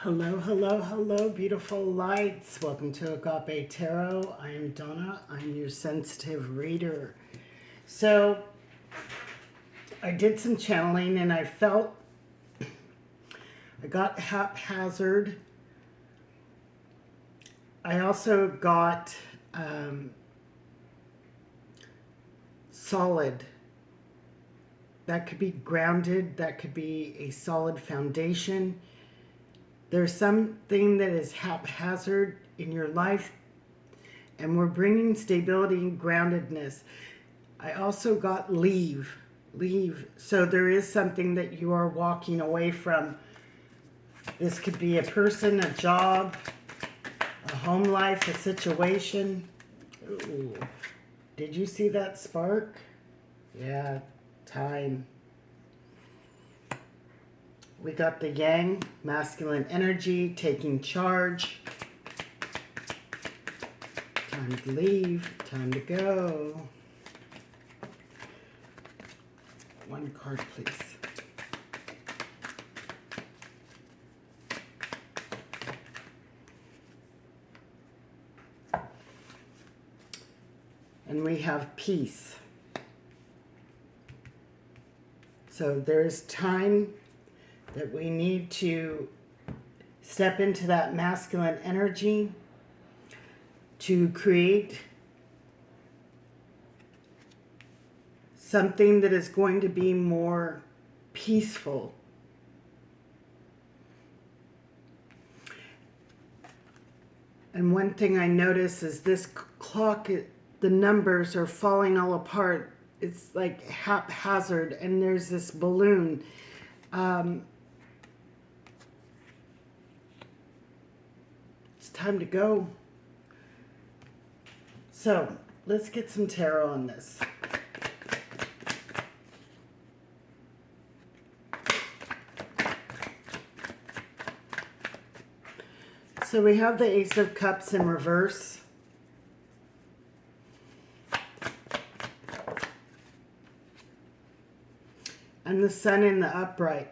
Hello, hello, hello, beautiful lights. Welcome to Agape Tarot. I am Donna. I'm your sensitive reader. So, I did some channeling and I felt I got haphazard. I also got solid. That could be grounded. That could be a solid foundation. There's something that is haphazard in your life, and we're bringing stability and groundedness. I also got leave. So there is something that you are walking away from. This could be a person, a job, a home life, a situation. Ooh. Did you see that spark? Yeah, time. We got the yang, masculine energy, taking charge. Time to leave, time to go. One card, please. And we have peace. So there's time that we need to step into that masculine energy to create something that is going to be more peaceful. And one thing I notice is this clock, the numbers are falling all apart. It's like haphazard, and there's this balloon. It's time to go. So let's get some tarot on this. So we have the Ace of Cups in reverse. And the Sun in the upright.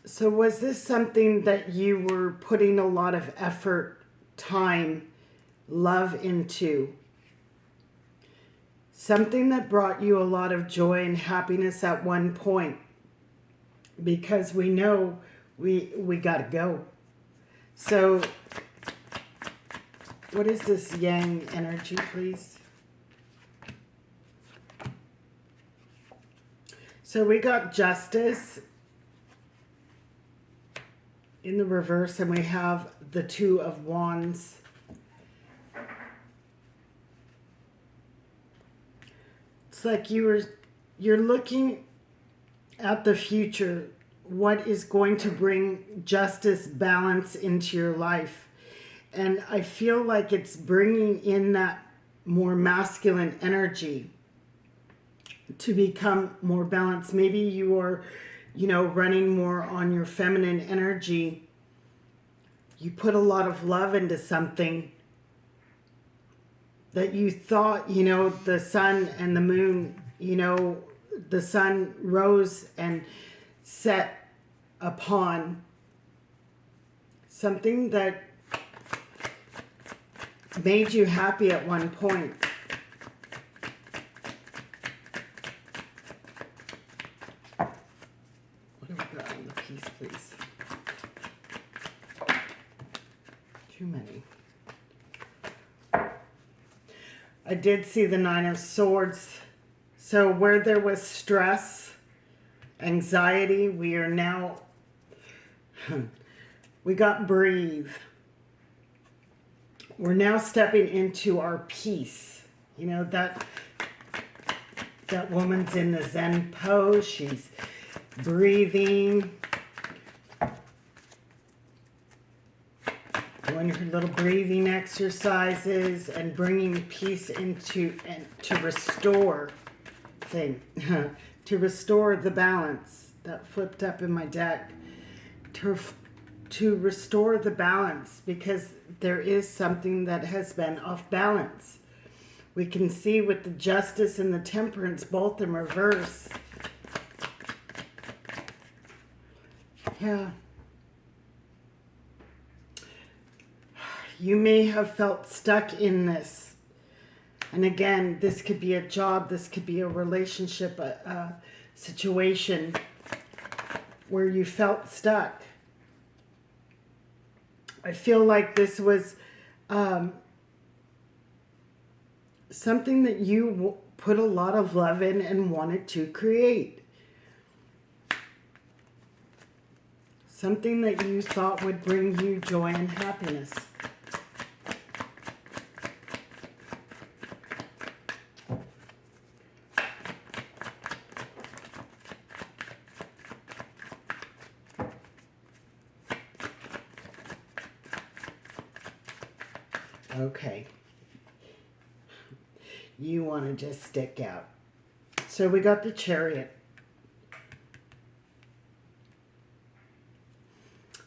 So was this something that you were putting a lot of effort, time, love into? Something that brought you a lot of joy and happiness at one point? Because we know we got to go. So what is this yang energy, please? So we got justice in the reverse, and we have the Two of Wands. It's like you're looking at the future, what is going to bring justice, balance into your life. And I feel like it's bringing in that more masculine energy to become more balanced. Maybe you are, running more on your feminine energy. You put a lot of love into something that you thought, the sun and the moon, the sun rose and set upon something that made you happy at one point. What have we got on the piece, please? Too many. I did see the Nine of Swords. So where there was stress, anxiety, we are now, we got breathe. We're now stepping into our peace. That woman's in the Zen pose. She's breathing. Doing her little breathing exercises and bringing peace into, and to restore to restore the balance that flipped up in my deck, to restore the balance, because there is something that has been off balance. We can see with the Justice and the Temperance both in reverse. Yeah. You may have felt stuck in this. And again, this could be a job, this could be a relationship, a situation where you felt stuck. I feel like this was something that you put a lot of love in and wanted to create. Something that you thought would bring you joy and happiness. Okay. You want to just stick out. So we got the Chariot.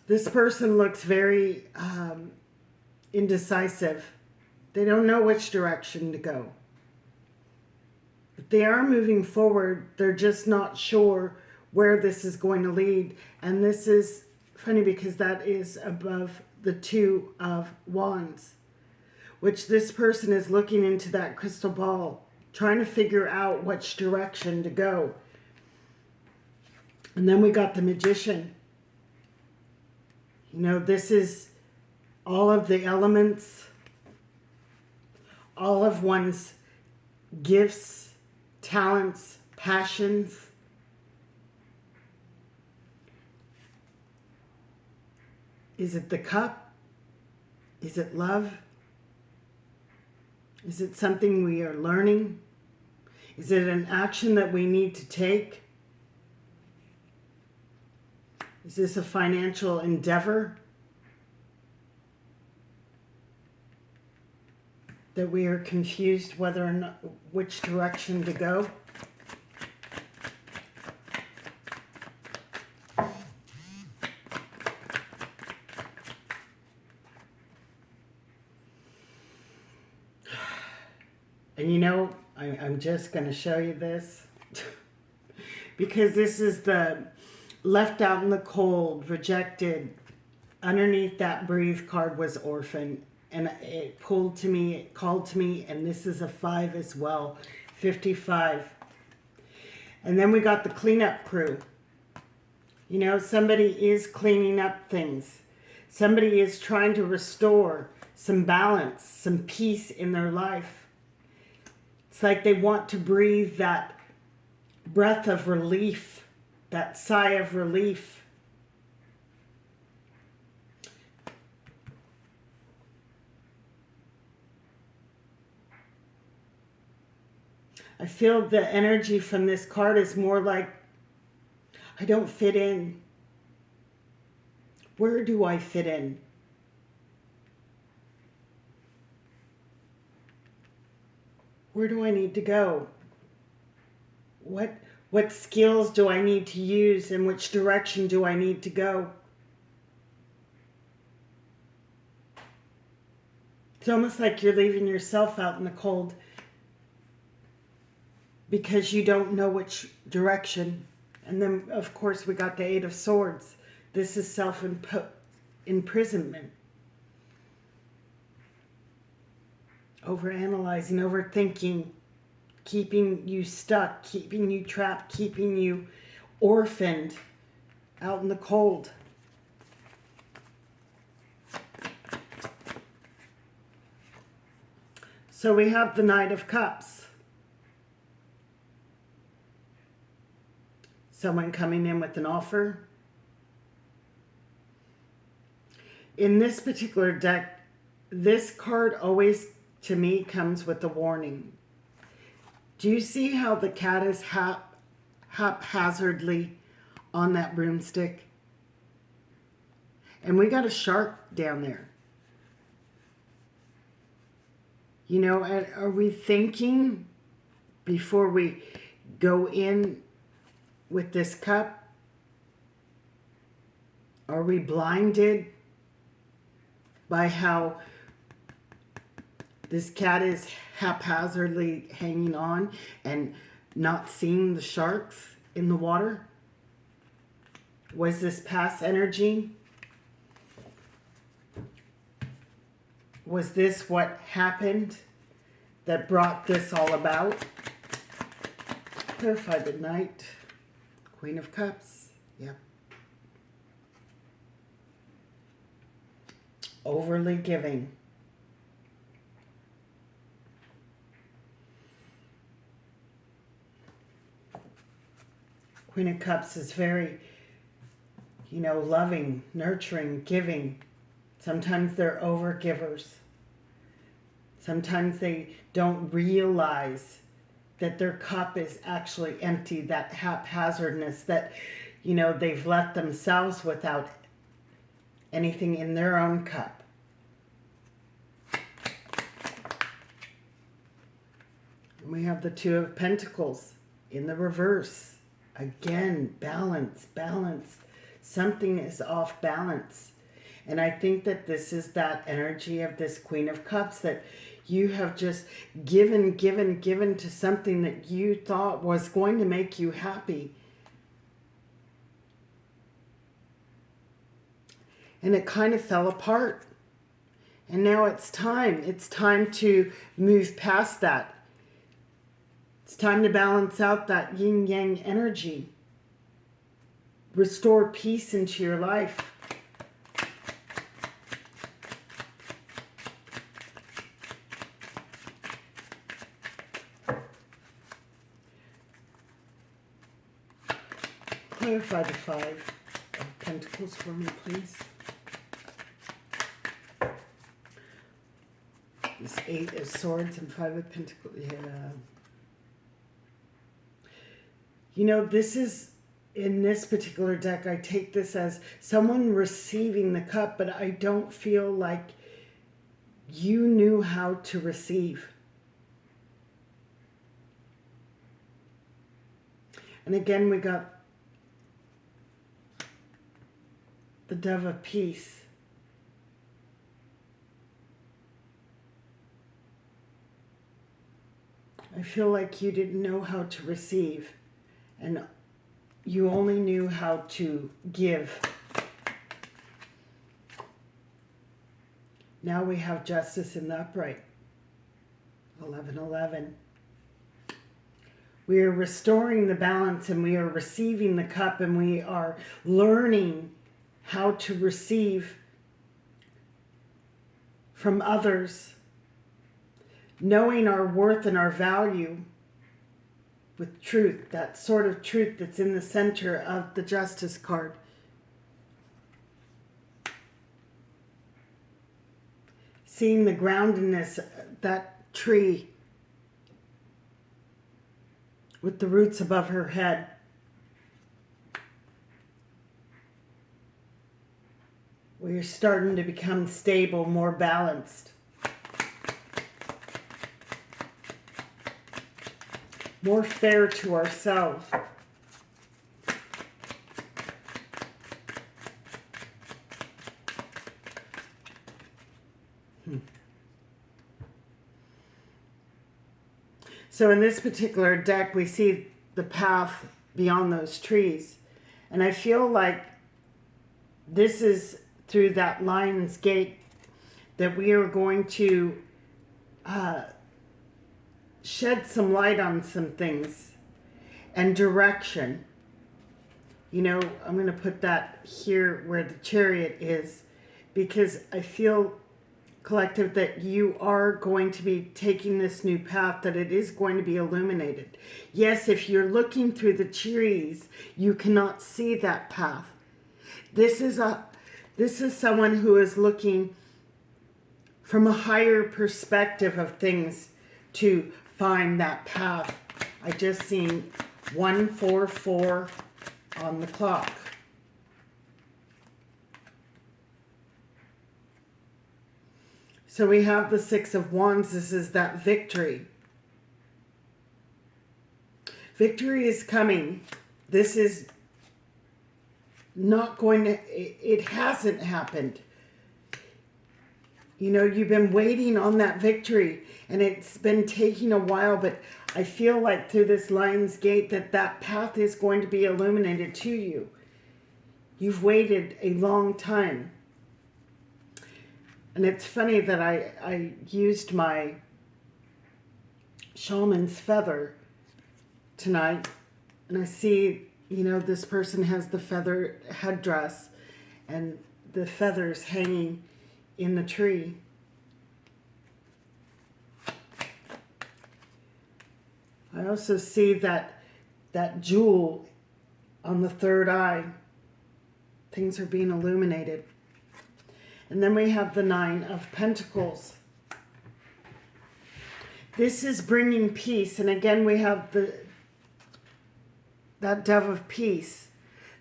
This person looks very indecisive. They don't know which direction to go. But they are moving forward. They're just not sure where this is going to lead. And this is funny because that is above the Two of Wands, which this person is looking into that crystal ball, trying to figure out which direction to go. And then we got the Magician. You know, this is all of the elements, all of one's gifts, talents, passions. Is it the Cup? Is it love? Is it something we are learning? Is it an action that we need to take? Is this a financial endeavor that we are confused whether or not which direction to go? And you know, I'm just going to show you this because this is the left out in the cold, rejected. Underneath that Breathe card was Orphan. And it pulled to me, it called to me, and this is a 5 as well, 55. And then we got the Cleanup Crew. You know, somebody is cleaning up things. Somebody is trying to restore some balance, some peace in their life. It's like they want to breathe that breath of relief, that sigh of relief. I feel the energy from this card is more like, I don't fit in. Where do I fit in? Where do I need to go? What skills do I need to use, and which direction do I need to go? It's almost like you're leaving yourself out in the cold because you don't know which direction. And then, of course, we got the 8 of Swords. This is self-imprisonment. Overanalyzing, overthinking, keeping you stuck, keeping you trapped, keeping you orphaned out in the cold. So we have the Knight of Cups. Someone coming in with an offer. In this particular deck, this card always, to me, comes with a warning. Do you see how the cat is haphazardly on that broomstick? And we got a shark down there. You know, are we thinking before we go in with this cup? Are we blinded by how This cat is haphazardly hanging on and not seeing the sharks in the water. Was this past energy? Was this what happened that brought this all about? Clarify the Knight. Queen of Cups. Yep. Overly giving. Queen of Cups is very, loving, nurturing, giving. Sometimes they're over-givers. Sometimes they don't realize that their cup is actually empty, that haphazardness, that, they've left themselves without anything in their own cup. And we have the Two of Pentacles in the reverse. Again, balance, balance. Something is off balance. And I think that this is that energy of this Queen of Cups, that you have just given to something that you thought was going to make you happy. And it kind of fell apart. And now it's time. It's time to move past that. It's time to balance out that yin-yang energy. Restore peace into your life. Clarify the Five of Pentacles for me, please. This Eight of Swords and Five of Pentacles. Yeah. This is, in this particular deck, I take this as someone receiving the cup, but I don't feel like you knew how to receive. And again, we got the Dove of Peace. I feel like you didn't know how to receive, and you only knew how to give. Now we have Justice in the upright. 11-11. We are restoring the balance, and we are receiving the cup, and we are learning how to receive from others, knowing our worth and our value with truth, that sort of truth that's in the center of the Justice card. Seeing the groundedness, that tree with the roots above her head. We're starting to become stable, more balanced. More fair to ourselves. So in this particular deck, we see the path beyond those trees. And I feel like this is through that lion's gate that we are going to shed some light on some things and direction. I'm going to put that here where the Chariot is, because I feel, collective, that you are going to be taking this new path, that it is going to be illuminated. Yes, if you're looking through the trees, you cannot see that path. This is someone who is looking from a higher perspective of things to find that path. I just seen 144 on the clock. So we have the Six of Wands. This is that victory. Victory is coming. This is not going to, it hasn't happened. You know, you've been waiting on that victory, and it's been taking a while, but I feel like through this Lion's Gate that path is going to be illuminated to you. You've waited a long time. And it's funny that I used my shaman's feather tonight, and I see, you know, this person has the feather headdress and the feathers hanging in the tree. I also see that jewel on the third eye. Things are being illuminated. And then we have the Nine of Pentacles. This is bringing peace. And again, we have that dove of peace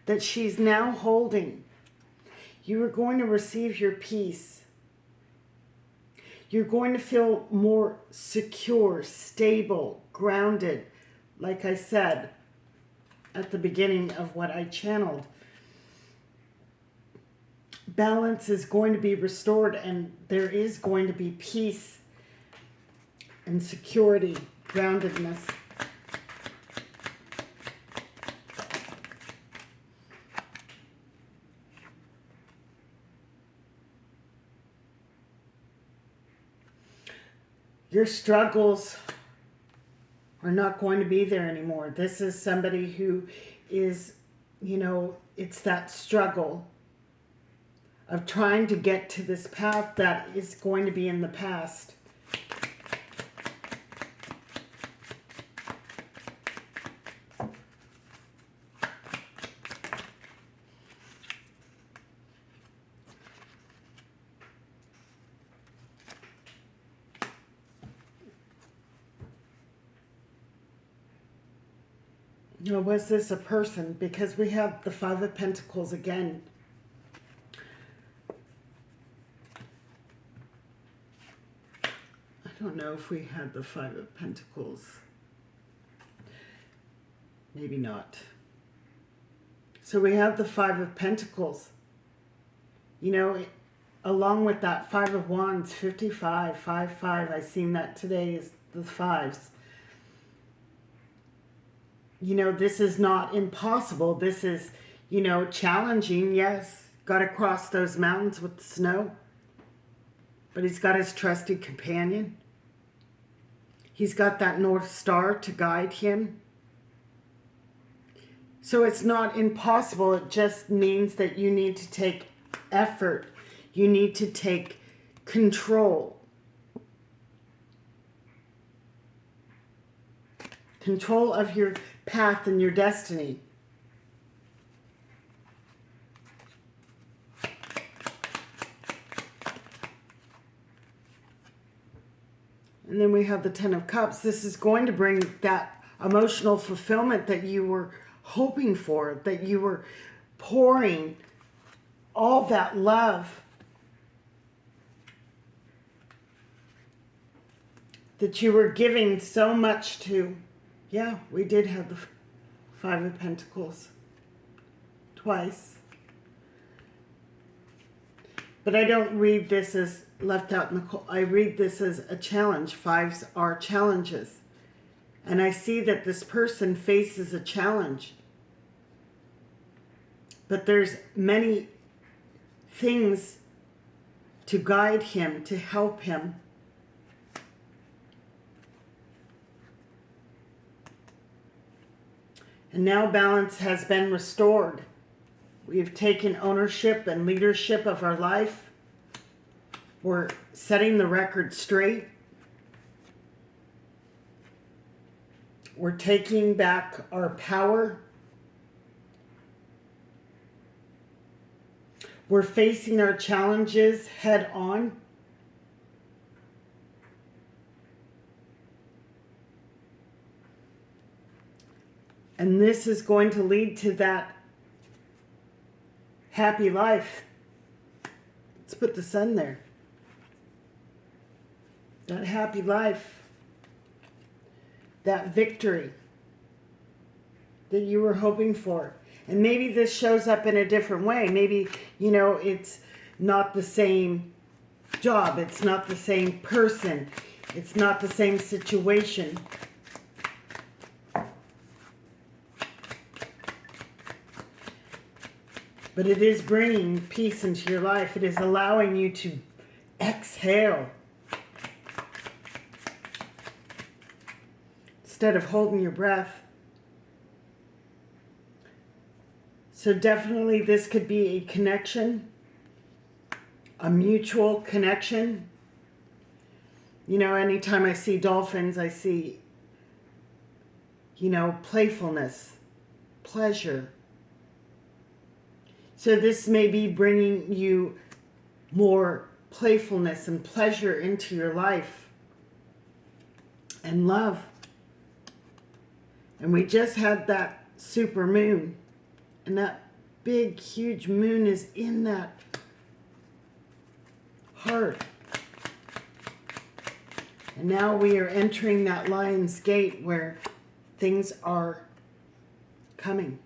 that she's now holding. You are going to receive your peace. You're going to feel more secure, stable, grounded. Like I said at the beginning of what I channeled. Balance is going to be restored, and there is going to be peace and security, groundedness. Your struggles are not going to be there anymore. This is somebody who is, you know, it's that struggle of trying to get to this path that is going to be in the past. Or was this a person? Because we have the Five of Pentacles again. I don't know if we had the Five of Pentacles. Maybe not. So we have the Five of Pentacles. You know, along with that Five of Wands, 55, 5. I seen that today is the fives. You know, this is not impossible. This is, you know, challenging. Yes, got to cross those mountains with the snow. But he's got his trusted companion. He's got that North Star to guide him. So it's not impossible. It just means that you need to take effort. You need to take control. Control of your path and your destiny. And then we have the Ten of Cups. This is going to bring that emotional fulfillment that you were hoping for, that you were pouring all that love, that you were giving so much to. Yeah, we did have the Five of Pentacles twice. But I don't read this as left out in the cold. I read this as a challenge. Fives are challenges. And I see that this person faces a challenge. But there's many things to guide him, to help him. And now balance has been restored. We've taken ownership and leadership of our life. We're setting the record straight. We're taking back our power. We're facing our challenges head on. And this is going to lead to that happy life. Let's put the sun there. That happy life. That victory that you were hoping for. And maybe this shows up in a different way. Maybe, you know, it's not the same job. It's not the same person. It's not the same situation. But it is bringing peace into your life. It is allowing you to exhale instead of holding your breath. So definitely this could be a connection, a mutual connection. You know, anytime I see dolphins, I see, you know, playfulness, pleasure. So this may be bringing you more playfulness and pleasure into your life and love. And we just had that super moon, and that big, huge moon is in that heart. And now we are entering that Lion's Gate where things are coming.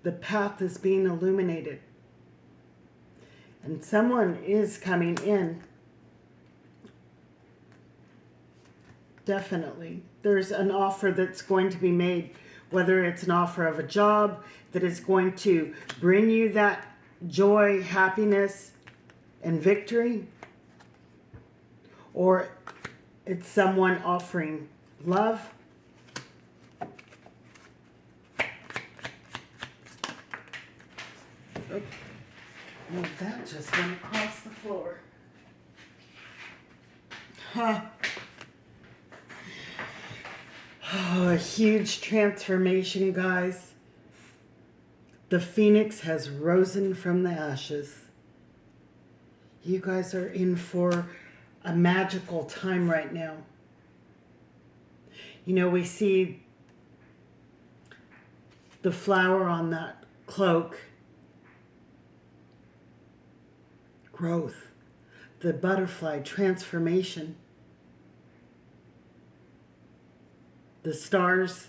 The path is being illuminated. And someone is coming in. Definitely. There's an offer that's going to be made, whether it's an offer of a job that is going to bring you that joy, happiness, and victory, or it's someone offering love. Oh, well, that just went across the floor. Huh. Oh, a huge transformation, guys. The phoenix has risen from the ashes. You guys are in for a magical time right now. You know, we see the flower on that cloak. Growth, the butterfly, transformation, the stars,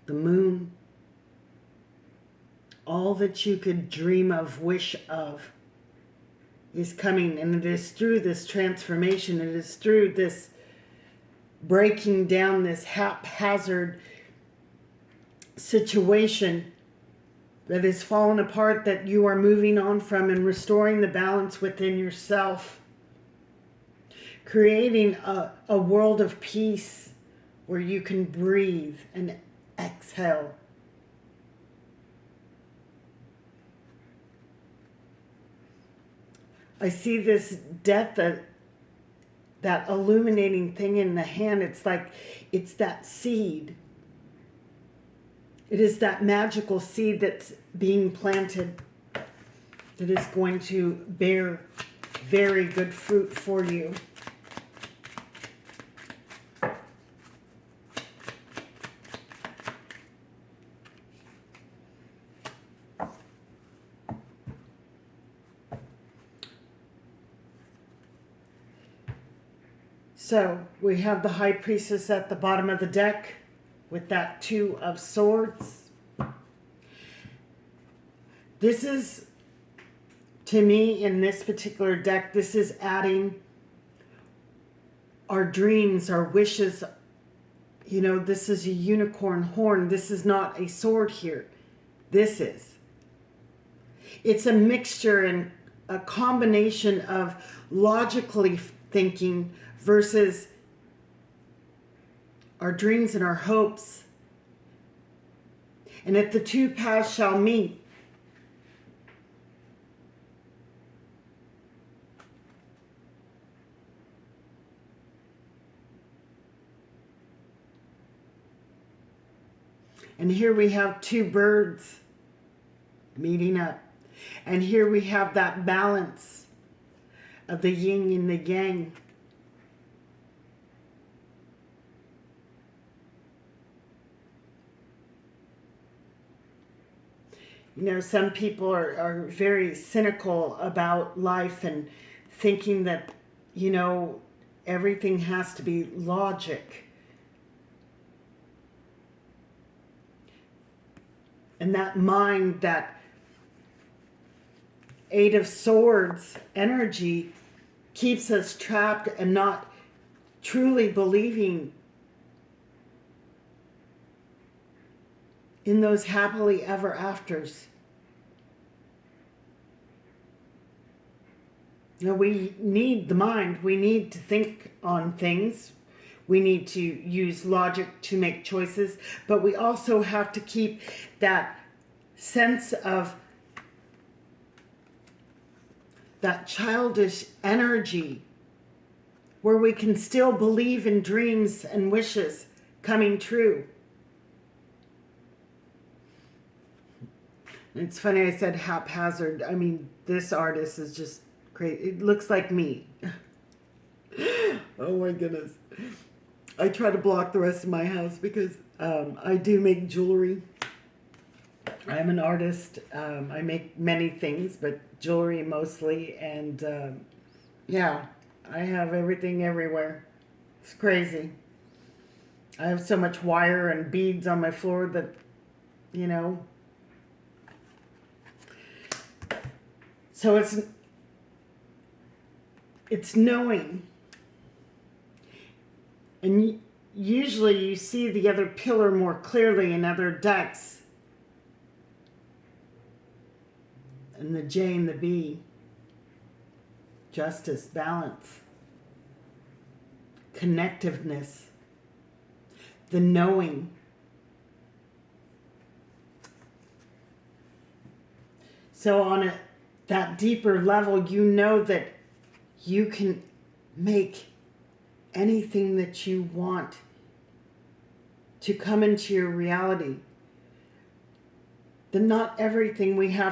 the moon, all that you could dream of, wish of, is coming. And it is through this transformation, it is through this breaking down this haphazard situation that is fallen apart, that you are moving on from and restoring the balance within yourself. Creating a world of peace where you can breathe and exhale. I see this death, that illuminating thing in the hand. It's like, it's that seed. It is that magical seed that's being planted that is going to bear very good fruit for you. So we have the High Priestess at the bottom of the deck with that Two of Swords. This is, to me, in this particular deck, this is adding our dreams, our wishes. You know, this is a unicorn horn. This is not a sword here. This is. It's a mixture and a combination of logically thinking versus our dreams and our hopes. And if the two paths shall meet, and here we have two birds meeting up. And here we have that balance of the yin and the yang. You know, some people are very cynical about life and thinking that, you know, everything has to be logic. And that mind that Eight of Swords energy keeps us trapped and not truly believing in those happily ever afters. You know, we need the mind. We need to think on things. We need to use logic to make choices. But we also have to keep that sense of that childish energy where we can still believe in dreams and wishes coming true. It's funny I said haphazard. I mean, this artist is just great. It looks like me. Oh my goodness. I try to block the rest of my house because I do make jewelry. I'm an artist. I make many things, but jewelry mostly. And yeah, I have everything everywhere. It's crazy. I have so much wire and beads on my floor that, you know. So it's knowing. And usually you see the other pillar more clearly in other decks. And the J and the B. Justice, balance, connectiveness, the knowing. So on that deeper level, you know that you can make anything that you want to come into your reality. That not everything we have